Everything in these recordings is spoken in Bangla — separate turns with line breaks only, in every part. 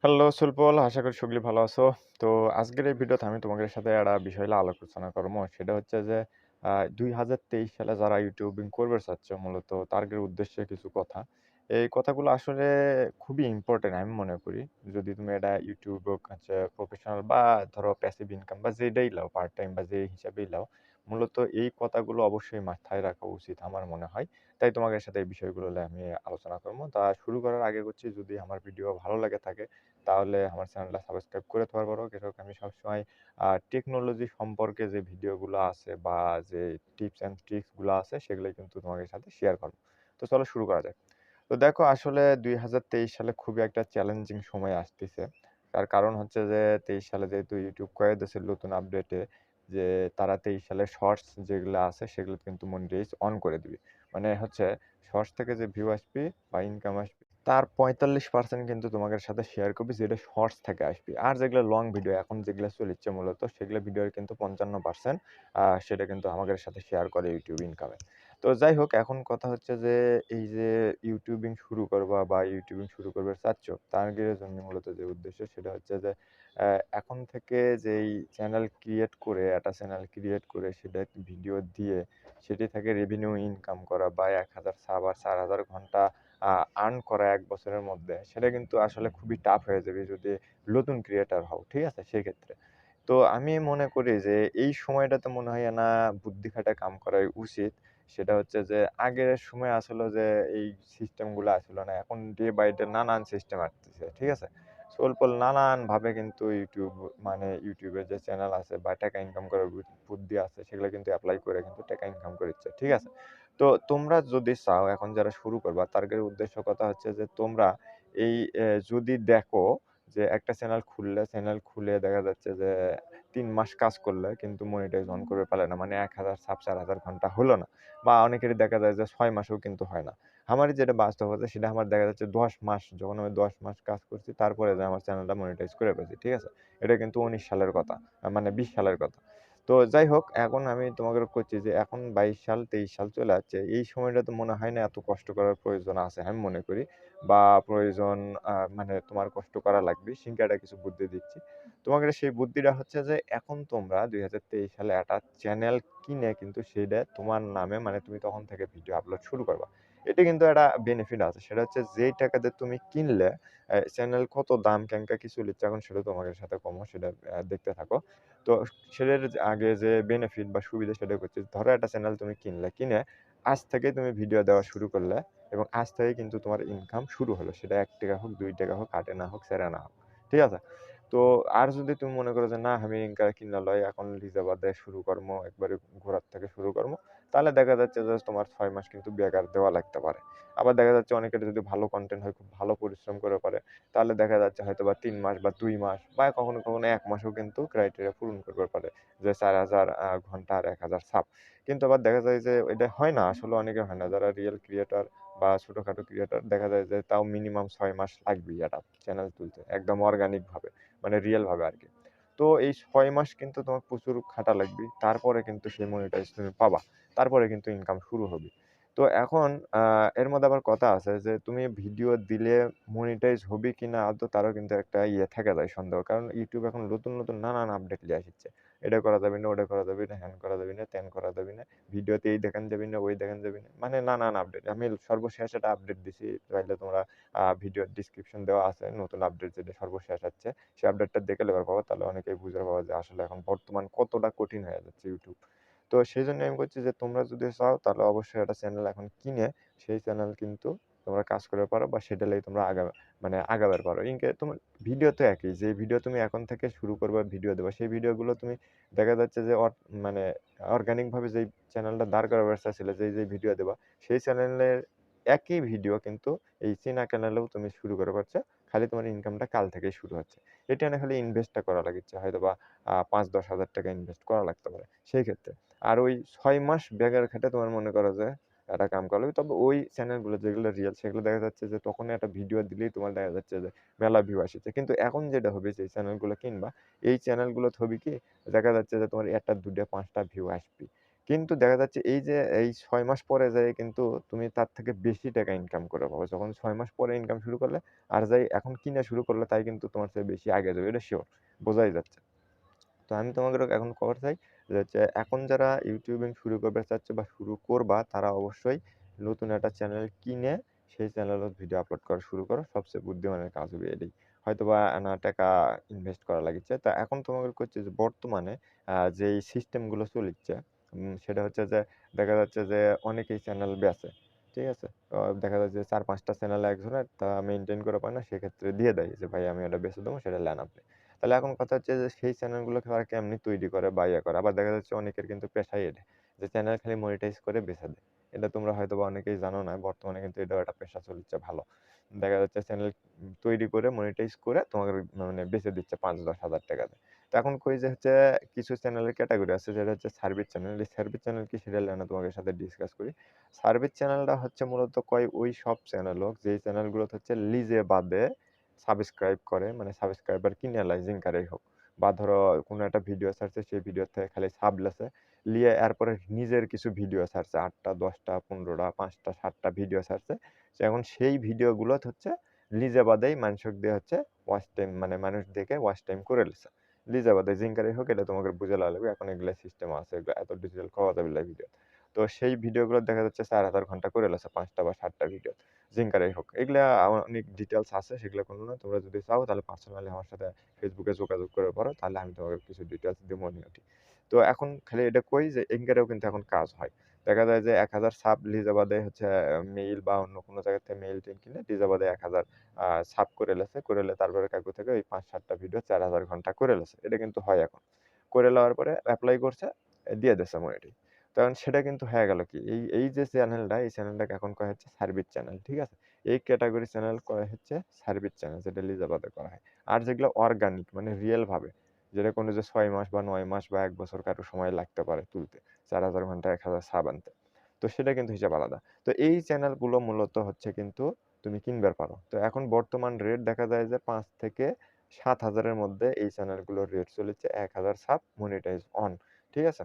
হ্যালো সুলপল, আশা করি সকলে ভালো আছো। তো আজকের এই ভিডিওতে আমি তোমাদের সাথে একটা বিষয় নিয়ে আলোচনা করবো। সেটা হচ্ছে যে ২০২৩ সালে যারা ইউটিউবিং করবে চাচ্ছে মূলত তাদের উদ্দেশ্যে কিছু কথা। এই কথাগুলো আসলে খুবই ইম্পোর্টেন্ট আমি মনে করি। যদি তুমি এটা ইউটিউব হচ্ছে প্রফেশনাল বা ধরো প্যাসিভ ইনকাম বা যেটাই লাও, পার্ট টাইম বা যে হিসাবেই লাও, মূলত এই কথাগুলো অবশ্যই মাথায় রাখা উচিত আমার মনে হয়। তাই তোমাদের সাথে এই বিষয়গুলো নিয়ে আমি আলোচনা করবো। তা শুরু করার আগে করছি, যদি আমার ভিডিও ভালো লাগে থাকে তাহলে আমার চ্যানেলটা সাবস্ক্রাইব করে দেওয়ার পরও কিন্তু আমি সবসময় টেকনোলজি সম্পর্কে যে ভিডিওগুলো আছে বা যে টিপস অ্যান্ড ট্রিক্স গুলো আছে সেগুলো কিন্তু তোমাদের সাথে শেয়ার করব। তো চলো শুরু করা যাক। তো দেখো আসলে ২০২৩ সালে খুবই একটা চ্যালেঞ্জিং সময় আসতেছে। তার কারণ হচ্ছে যে ২৩ সালে যেহেতু ইউটিউব করে দিয়েছে নতুন আপডেটে যে তারা ২৩ সালে শর্টস যেগুলো আছে সেগুলো কিন্তু মনিটাইজ অন করে দিবে। মানে হচ্ছে শর্টস থেকে যে ভিউ আসবে বা ইনকাম আসবে তার ৪৫% কিন্তু তোমাদের সাথে শেয়ার করবি যেটা শর্টস থেকে আসবে। আর যেগুলো লং ভিডিও এখন যেগুলো চলিচ্ছে মূলত সেগুলো ভিডিওর কিন্তু ৫৫% সেটা কিন্তু আমাদের সাথে শেয়ার করে ইউটিউব ইনকামে। তো যাই হোক, এখন কথা হচ্ছে যে এই যে ইউটিউবিং শুরু করবা বা ইউটিউবিং শুরু করবে চাচ্ছ, তার জন্য মূলত যে উদ্দেশ্য সেটা হচ্ছে যে এখন থেকে যেই চ্যানেল ক্রিয়েট করে একটা চ্যানেল ক্রিয়েট করে সেটা ভিডিও দিয়ে সেটি থেকে রেভিনিউ ইনকাম করা বা ১,০০০ সাব আর ৪,০০০ ঘন্টা আর্ন করা ১ বছরের মধ্যে, সেটা কিন্তু আসলে খুবই টাফ হয়ে যাবে যদি নতুন ক্রিয়েটর হও। ঠিক আছে? সেক্ষেত্রে। তো আমি মনে করি যে এই সময়টাতে মনে হয় না বুদ্ধি খাটায় কাম করাই উচিত। সেটা হচ্ছে যে আগের সময় আসলে যে এই সিস্টেমগুলো আসিল না। এখন ডে বাই ডে নানান সিস্টেম আসতেছে। ঠিক আছে? সোলপল নানানভাবে কিন্তু ইউটিউবের যে চ্যানেল আছে বা টাকা ইনকাম করার বুদ্ধি আছে সেগুলো কিন্তু এপ্লাই করে কিন্তু টাকা ইনকাম করেছে। ঠিক আছে? তো তোমরা যদি চাও, এখন যারা শুরু করবা তাদের উদ্দেশ্য কথা হচ্ছে যে তোমরা এই যদি দেখো যে একটা চ্যানেল খুলে দেখা যাচ্ছে যে ৩ মাস কাজ করলে কিন্তু মনিটাইজ অন করে পারে না। মানে ১,০০০ সাব ৪,০০০ ঘন্টা হলো না। বা অনেকেরই দেখা যায় যে ৬ মাসেও কিন্তু হয় না। আমারই যেটা বাস্তবতা সেটা আমার দেখা যাচ্ছে ১০ মাস, যখন আমি ১০ মাস কাজ করছি তারপরে যে আমার চ্যানেলটা মনিটাইজ করে ফেলছি। ঠিক আছে? এটা কিন্তু ১৯ সালের কথা। মানে ২০ সালের কথা। তো যাই হোক, এখন আমি তোমাকে করছি যে এখন ২২ সাল ২৩ সাল চলে যাচ্ছে। এই সময়টাতে মনে হয় না এত কষ্ট করার প্রয়োজন আছে আমি মনে করি। বা প্রয়োজন মানে তোমার কষ্ট করা লাগবে। সিংগাটা কিছু বুদ্ধি দিচ্ছি। তোমাকে সেই বুদ্ধিটা হচ্ছে যে এখন তোমরা ২০২৩ সালে একটা চ্যানেল কিনে কিন্তু সেইটা তোমার নামে, মানে তুমি তখন থেকে ভিডিও আপলোড শুরু করবা। এটা কিন্তু একটা বেনিফিট আছে। সেটা হচ্ছে যেই টাকা দিয়ে তুমি কিনলে চ্যানেল কত দাম ক্যাংকা কি চলিচ্ছে এখন সেটা তোমাদের সাথে কমো, সেটা দেখতে থাকো। তো সেটার আগে যে বেনিফিট বা সুবিধা সেটা হচ্ছে, ধরো একটা চ্যানেল তুমি কিনলে, কিনে আজ থেকে তুমি ভিডিও দেওয়া শুরু করলে এবং আজ থেকেই কিন্তু তোমার ইনকাম শুরু হলো। সেটা ৳১ হোক, ৳২ হোক, ৳৮ না হোক, ৳৪ না হোক। ঠিক আছে? তো আর যদি তুমি মনে করো যে না আমি কিনা লই এখন লিজা বাদে শুরু করমু, একবারে গোড়ার থেকে শুরু করমু, তাহলে দেখা যাচ্ছে যে তোমার ৬ মাস কিন্তু বেকার দেওয়া লাগতে পারে। আবার দেখা যাচ্ছে অনেকের যদি ভালো কনটেন্ট হয়, খুব ভালো পরিশ্রম করে পারে, তাহলে দেখা যাচ্ছে হয়তোবা ৩ মাস বা ২ মাস বা কখনো ১ মাসও কিন্তু ক্রাইটেরিয়া পূরণ করতে পারে। যে ৪,০০০ ঘন্টা আর ১,০০০ সাব। কিন্তু আবার দেখা যায় যে এটা হয় না, আসলে অনেকের হয় না। যারা রিয়েল ক্রিয়েটর বা ছোটখাটো ক্রিয়েটর দেখা যায় যে তাও মিনিমাম ৬ মাস লাগবেই একটা চ্যানেল তুলতে। একদম অর্গানিক ভাবে। মানে রিয়েল ভাবে আরকি। তো এই ৬ মাস কিন্তু তোমার প্রচুর খাটা লাগবে। তারপরে কিন্তু সেই মনিটাইজ তুমি পাবা। তারপরে কিন্তু ইনকাম শুরু হবে। তো এখন আ এর মধ্যে আবার কথা আছে যে তুমি ভিডিও দিলে মনিটাইজ হবে কিনা আদৌ তারও কিন্তু একটা থেকে যায় সন্দেহ। কারণ YouTube এখন নতুন নানান আপডেট লিয়ে আসিচ্ছে। এটা করা যাবে না, ওটা করা যাবে না, হ্যান করা যাবে না, ত্যান করা যাবে না। ভিডিওতে এই দেখান যাবে না, ওই দেখান যাবে না। মানে নানান আপডেট। আমি সর্বশেষ একটা আপডেট দিছি। চাইলে তোমরা ভিডিওর ডেসক্রিপশন দেওয়া আছে। নতুন আপডেট যেটা সর্বশেষ আসছে। সেই আপডেটটা দেখে লেবার পাবা, তাহলে অনেকেই বুঝতে পারবা যে আসলে এখন বর্তমান কতটা কঠিন হয়ে যাচ্ছে YouTube। তো সেজন্য আমি বলছি যে তোমরা যদি চাও তাহলে অবশ্যই একটা চ্যানেল এখন কিনে সেই চ্যানেল কিন্তু তোমরা কাজ করতে পারো বা সেটা লেগে তোমরা আগাবার পারো। তোমার ভিডিও তো একই। যে ভিডিও তুমি এখন থেকে শুরু করবা ভিডিও দেবা, সেই ভিডিওগুলো তুমি দেখা যাচ্ছে যে মানে অর্গানিক ভাবে যেই চ্যানেলটা দাঁড় করাবার চাইছিলে, যেই ভিডিও দেবা, সেই চ্যানেলের একই ভিডিও কিন্তু এই চীনা চ্যানেলেও তুমি শুরু করে পারছো। খালি তোমার ইনকামটা কাল থেকেই শুরু হচ্ছে। এটা না খালি ইনভেস্টটা করা লাগিচ্ছে। হয়তোবা ৫-১০ হাজার টাকা ইনভেস্ট করা লাগতে পারে সেই ক্ষেত্রে। আর ওই ৬ মাস ব্যাগের খাটে তোমার মনে করো যে একটা কাম করা লাগবে। তবে ওই চ্যানেলগুলো যেগুলো রিয়াল সেগুলো দেখা যাচ্ছে যে তখনই একটা ভিডিও দিলেই তোমার দেখা যাচ্ছে যে মেলা ভিউ আসিচ্ছে। কিন্তু এখন যেটা হবে যে চ্যানেলগুলো কিনবা, এই চ্যানেলগুলোতে হবে কি দেখা যাচ্ছে যে তোমার ১ টা ২ টা ৫ টা ভিউ আসবে। কিন্তু দেখা যাচ্ছে এই যে এই ৬ মাস পরে যেয়ে কিন্তু তুমি তার থেকে বেশি টাকা ইনকাম করে পাবা। যখন ৬ মাস পরে ইনকাম শুরু করলে আর যাই এখন কিনা শুরু করলে তাই কিন্তু তোমার চেয়ে বেশি আগে যাবে। এটা সিওর। বোঝাই যাচ্ছে। তো আমি তোমাকে এখন খবর চাই যে হচ্ছে এখন যারা ইউটিউবিং শুরু করতে চাচ্ছে বা শুরু করবা তারা অবশ্যই নতুন একটা চ্যানেল কিনে সেই চ্যানেলে ভিডিও আপলোড করা শুরু করো। সবচেয়ে বুদ্ধিমানের কাজ হবে এটাই। হয়তোবা না টাকা ইনভেস্ট করা লাগিচ্ছে। তা এখন তোমাকে করছে যে বর্তমানে যেই সিস্টেমগুলো চলিচ্ছে সেটা হচ্ছে যে দেখা যাচ্ছে যে অনেকেই চ্যানেল বেচে। ঠিক আছে? দেখা যাচ্ছে যে ৪-৫ টা চ্যানেল একজনের তা মেইনটেইন করে পায় না সেক্ষেত্রে দিয়ে দেয় যে ভাই আমি এটা বেচে দেবো সেটা নেন আপনি। তাহলে এখন কথা হচ্ছে যে সেই চ্যানেলগুলোকে তারা কেমনি তৈরি করে বা ইয়ে করে। আবার দেখা যাচ্ছে অনেকের কিন্তু পেশাই এটা। যে চ্যানেল খালি মনিটাইজ করে বেচে দেয়। এটা তোমরা হয়তোবা অনেকেই জানো না। বর্তমানে কিন্তু এটাও একটা পেশা চলছে ভালো। দেখা যাচ্ছে চ্যানেল তৈরি করে মনিটাইজ করে তোমাকে মানে বেচে দিচ্ছে ৫-১০ হাজার টাকাতে। তো এখন কই যে হচ্ছে কিছু চ্যানেলের ক্যাটেগরি আছে যেটা হচ্ছে সার্ভিস চ্যানেল। এই সার্ভিস চ্যানেল কি সেটা নিয়ে না তোমাদের সাথে ডিসকাস করি। সার্ভিস চ্যানেলটা হচ্ছে মূলত কয় ওই সব চ্যানেল হোক যেই চ্যানেলগুলোতে হচ্ছে লিজে বাদে সাবস্ক্রাইব করে মানে সাবস্ক্রাইবার কিনে লাই জিঙ্কারেই হোক বা ধরো কোনো একটা ভিডিও ছাড়ছে সেই ভিডিও থেকে খালি সাব লেছে লিয়ে এরপরে নিজের কিছু ভিডিও ছাড়ছে ৮টা ১০টা ১৫টা ৫টা ৭টা ভিডিও ছাড়ছে এখন সেই ভিডিওগুলো হচ্ছে লিজে বাদেই মানুষক দিয়ে হচ্ছে ওয়াচ টাইম মানে মানুষ দেখে ওয়াচ টাইম করে লেছে লিজে বাদে জিঙ্কারেই হোক এটা তোমাকে বুঝে লাগবে এখন এগুলা সিস্টেম আছে এগুলা এত ডিজিটাল পাওয়া যাবে ভিডিও তো সেই ভিডিওগুলো দেখা যাচ্ছে ৪,০০০ ঘন্টা করে লেছে ৫টা বা ৭টা ভিডিও জিঙ্কারাই হোক। এগুলা আমার অনেক ডিটেইলস আছে সেগুলো কোনো না। তোমরা যদি চাও তাহলে পার্সোনালি আমার সাথে ফেসবুকে যোগাযোগ করে পারো। তাহলে আমি তোমাকে কিছু ডিটেইলস দিবো নিয়তি। তো এখন খালি এটা কই যে এঙ্গারেও কিন্তু এখন কাজ হয়। দেখা যায় যে ১,০০০ সাব লিজাবাদে হচ্ছে মেইল বা অন্য কোনো জায়গা থেকে মেইল-টেইল কিনে লিজাবাদে ১,০০০ সাব করে লেছে। করে লে তারপরে কাকু থেকে ওই ৫-৭ টা ভিডিও ৪,০০০ ঘন্টা করে লেছে। এটা কিন্তু হয় এখন। করে লওয়ার পরে এপ্লাই করছে, দিয়ে দিছে মনিটরি। তখন সেটা কিন্তু হয়ে গেল কি? এই যে চ্যানেলটা, এই চ্যানেলটাকে এখন করা হচ্ছে সার্ভিস চ্যানেল। ঠিক আছে? এই ক্যাটেগরি চ্যানেল করা হচ্ছে সার্ভিস চ্যানেল যেটা লিজাবাদে করা হয়। আর যেগুলো অর্গানিক মানে রিয়েল ভাবে যেটা কোনো যে ৬ মাস বা ৯ মাস বা ১ বছর কারো সময় লাগতে পারে তুলতে। ৪,০০০ ঘন্টা ১,০০০ সাব আনতে। তো সেটা কিন্তু হিসাব আলাদা। তো এই চ্যানেলগুলো মূলত হচ্ছে কিন্তু তুমি কিনবার পারো। তো এখন বর্তমান রেট দেখা যায় যে ৫ থেকে ৭,০০০ এর মধ্যে এই চ্যানেলগুলোর রেট চলেছে ১,০০০ সাব মনিটাইজ অন। ঠিক আছে?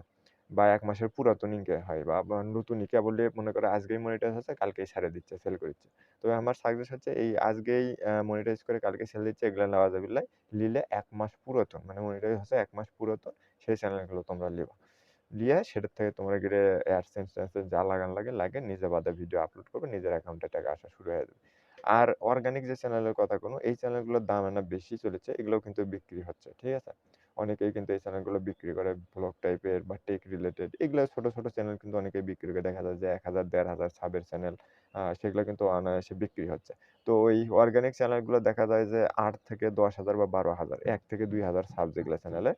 বা ১ মাসের পুরাতনই হয় বা নতুনই কেবলই মনে করো আজকেই মনিটাইজ হচ্ছে কালকেই ছেড়ে দিচ্ছে, সেল করে দিচ্ছে। তবে আমার সাজেস্ট হচ্ছে এই আজকেই মনিটাইজ করে কালকে সেল দিচ্ছে এগুলা নেওয়া যাবে লাই। নিলে ১ মাস পুরাতন মানে মনিটাইজ হচ্ছে ১ মাস পুরাতন সেই চ্যানেলগুলো তোমরা লিবা। লিয়ে সেটার থেকে তোমরা গিয়ে অ্যাডসেন্স-ট্যাডসেন্স যা লাগান লাগে নিজে বাদে ভিডিও আপলোড করবে, নিজের অ্যাকাউন্টে টাকা আসা শুরু হয়ে যাবে। আর অর্গানিক যে চ্যানেলের কথা কোনো, এই চ্যানেলগুলোর দাম না বেশি চলেছে, এগুলোও কিন্তু বিক্রি হচ্ছে। ঠিক আছে? অনেকেই কিন্তু এই চ্যানেলগুলো বিক্রি করে ভ্লগ টাইপের বা টেক রিলেটেড এগুলো ছোট, ছোট চ্যানেল কিন্তু অনেকেই বিক্রি করে। দেখা যায় যে ১,০০০ ১,৫০০ সাবের চ্যানেল সেগুলো কিন্তু অনায়াসে বিক্রি হচ্ছে। তো ওই অর্গানিক চ্যানেলগুলো দেখা যায় যে ৮ থেকে ১০,০০০ বা ১২,০০০ ১ থেকে ২,০০০ সাব যেগুলো চ্যানেলে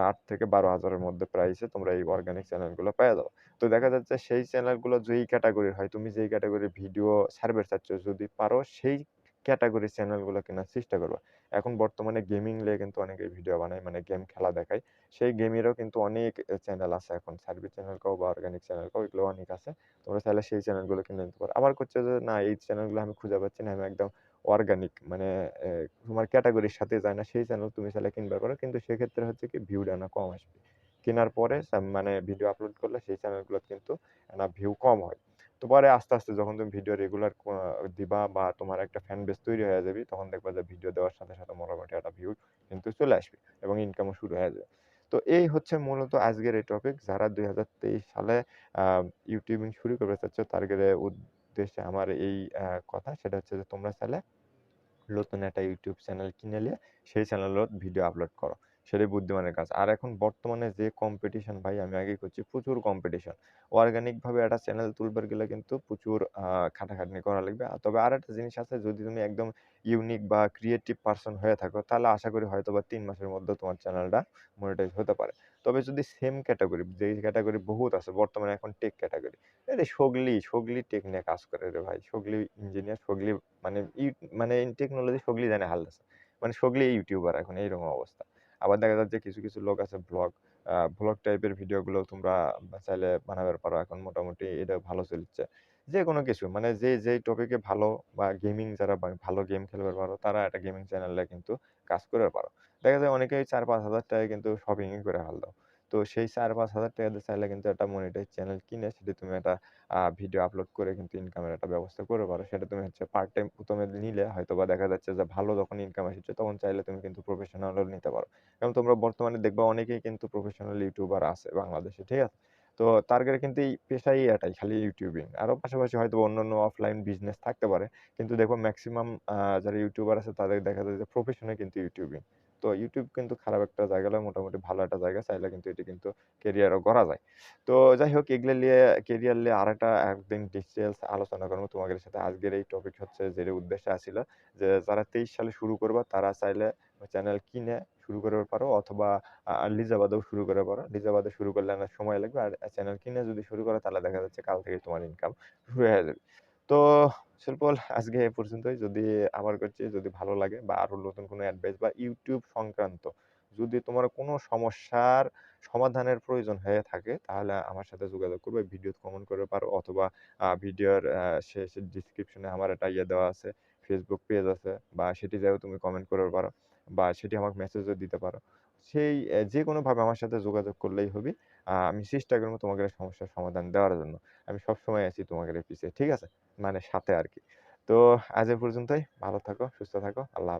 ৮ থেকে ১২,০০০ এর মধ্যে প্রাইসে তোমরা এই অর্গানিক চ্যানেলগুলো পেয়ে যাও। তো দেখা যাচ্ছে সেই চ্যানেলগুলো যেই ক্যাটেগরির হয়, তুমি যেই ক্যাটেগরির ভিডিও ছাড়বে চাচ্ছ যদি পারো সেই ক্যাটেগরির চ্যানেলগুলো কেনার চেষ্টা করবা। এখন বর্তমানে গেমিং নিয়ে কিন্তু অনেকেই ভিডিও বানায় মানে গেম খেলা দেখায়। সেই গেমেরও কিন্তু অনেক চ্যানেল আছে এখন। সার্ভিস চ্যানেল কও বা অর্গানিক চ্যানেল কও এগুলো অনেক আছে। তোমরা চাইলে সেই চ্যানেলগুলো কিনে নিতে পারো। আবার করছে যে না এই চ্যানেলগুলো আমি খুঁজে পাচ্ছি না। আমি একদম অর্গানিক মানে তোমার ক্যাটেগরির সাথে যায় না সেই চ্যানেল তুমি চাইলে কিনতে পারো। কিন্তু সেক্ষেত্রে হচ্ছে কি ভিউটা না কম আসবে। কেনার পরে মানে ভিডিও আপলোড করলে সেই চ্যানেলগুলোতে কিন্তু না ভিউ কম হয়। তো পরে আস্তে, আস্তে যখন তুমি ভিডিও রেগুলার দিবা বা তোমার একটা ফ্যান বেস তৈরি হয়ে যাবে তখন দেখবা যে ভিডিও দেওয়ার সাথে, সাথে মোটামুটি একটা ভিউ কিন্তু চলে আসবে এবং ইনকামও শুরু হয়ে যাবে। তো এই হচ্ছে মূলত আজকের এই টপিক। যারা ২০২৩ সালে আ ইউটিউবিং শুরু করতে চাচ্ছ তাদের উদ্দেশ্যে আমার এই কথা সেটা হচ্ছে যে তোমরা চাইলে নতুন একটা ইউটিউব চ্যানেল কিনে নিয়ে সেই চ্যানেলেও ভিডিও আপলোড করো। সেটাই বুদ্ধিমানের কাজ। আর এখন বর্তমানে যে কম্পিটিশন ভাই আমি আগেই করছি প্রচুর কম্পিটিশন। অর্গানিক ভাবে একটা চ্যানেল তুলবার গেলে কিন্তু প্রচুর খাটাখাটনি করা লাগবে। তবে আরেকটা জিনিস আছে যদি তুমি একদম ইউনিক বা ক্রিয়েটিভ পারসন হয়ে থাকো তাহলে আশা করি হয়তোবা ৩ মাসের মধ্যে তোমার চ্যানেলটা মনিটাইজ হতে পারে। তবে যদি সেম ক্যাটেগরি যেই ক্যাটেগরি বহুত আছে বর্তমানে এখন টেক ক্যাটেগরি। এই সগলি টেক নিয়ে কাজ করে রে ভাই। সগলি ইঞ্জিনিয়ার, সগলি মানে মানে টেকনোলজি সগলি জানে হালদাসা। মানে সগলি ইউটিউবার এখন এইরকম অবস্থা। আবার দেখা যাচ্ছে কিছু, কিছু লোক আছে ভ্লগ টাইপের ভিডিওগুলো তোমরা চাইলে বানাতে পারো। এখন মোটামুটি এটা ভালো চলছে। যেকোনো কিছু মানে যেই টপিকে ভালো বা গেমিং যারা ভালো গেম খেলতে পারো তারা একটা গেমিং চ্যানেলে কিন্তু কাজ করে পারো। দেখা যায় অনেকেই ৪-৫ হাজার টাকায় কিন্তু শপিংই করে ফেললো। তো সেই ৪-৫ হাজার টাকা দিয়ে চাইলে কিন্তু একটা মনিটাইজ চ্যানেল কিনে সেটা তুমি একটা ভিডিও আপলোড করে কিন্তু ইনকামের একটা ব্যবস্থা করতে পারো। সেটা তুমি হচ্ছে পার্ট টাইম ১ম এ নিলে হয়তোবা দেখা যাচ্ছে যে ভালো যখন ইনকাম আসছে তখন চাইলে তুমি কিন্তু প্রফেশনালও নিতে পারো। কারণ তোমরা বর্তমানে দেখবা অনেকেই কিন্তু প্রফেশনাল ইউটিউবার আছে বাংলাদেশে, ঠিক আছে? তো টার্গেট কিন্তু এই পেশাই এটাই খালি ইউটিউবিং। আরো পাশাপাশি হয়তোবা অন্যান্য অফলাইন বিজনেস থাকতে পারে। কিন্তু দেখো মেক্সিমাম যারা ইউটিউবার আছে তাদের দেখা যায় যে প্রফেশনে কিন্তু ইউটিউবিং। তো ইউটিউব কিন্তু খারাপ একটা জায়গা নয়, মোটামুটি ভালো একটা জায়গা। চাইলে কিন্তু এটি কিন্তু ক্যারিয়ারও গড়া যায়। তো যাই হোক এগুলা লিয়ে ক্যারিয়ার লিয়ে আরেকটা একদিন ডিটেইলস আলোচনা করব তোমাদের সাথে। আজকের এই টপিক হচ্ছে যে উদ্দেশ্য আছিল যে যারা ২৩ সালে শুরু করবা তারা চাইলে চ্যানেল কিনে শুরু করতে পারো অথবা লিজাবাদেও শুরু করতে পারো। লিজাবাদে শুরু করলে অনেক সময় লাগবে। আর চ্যানেল কিনে যদি শুরু করো তাহলে দেখা যাচ্ছে কাল থেকেই তোমার ইনকাম শুরু হয়ে যাবে। তো সিম্পল আজকে এ পর্যন্তই। যদি আবার করছি যদি ভালো লাগে বা আরো নতুন কোনো অ্যাডভাইস বা YouTube সংক্রান্ত যদি তোমার কোনো সমস্যার সমাধানের প্রয়োজন হয়ে থাকে তাহলে আমার সাথে যোগাযোগ করবে। ভিডিওতে কমেন্ট করতে পারো অথবা ভিডিওর শেষের ডেসক্রিপশনে আমার একটা ইয়ে দেওয়া আছে। Facebook পেজ আছে বা সেটি যেয়েও তুমি কমেন্ট করতে পারো বা সেটি আমাকে মেসেজও দিতে পারো। সেই যেকোনোভাবে আমার সাথে যোগাযোগ করলেই হবে। আমি চেষ্টা করব তোমাদের সমস্যার সমাধান দেওয়ার জন্য। আমি সবসময় আছি তোমাদের পিছে। ঠিক আছে? মানে সাথে আরকি। তো আজ এ পর্যন্তই। ভালো থাকো, সুস্থ থাকো। আল্লাহ হাফেজ।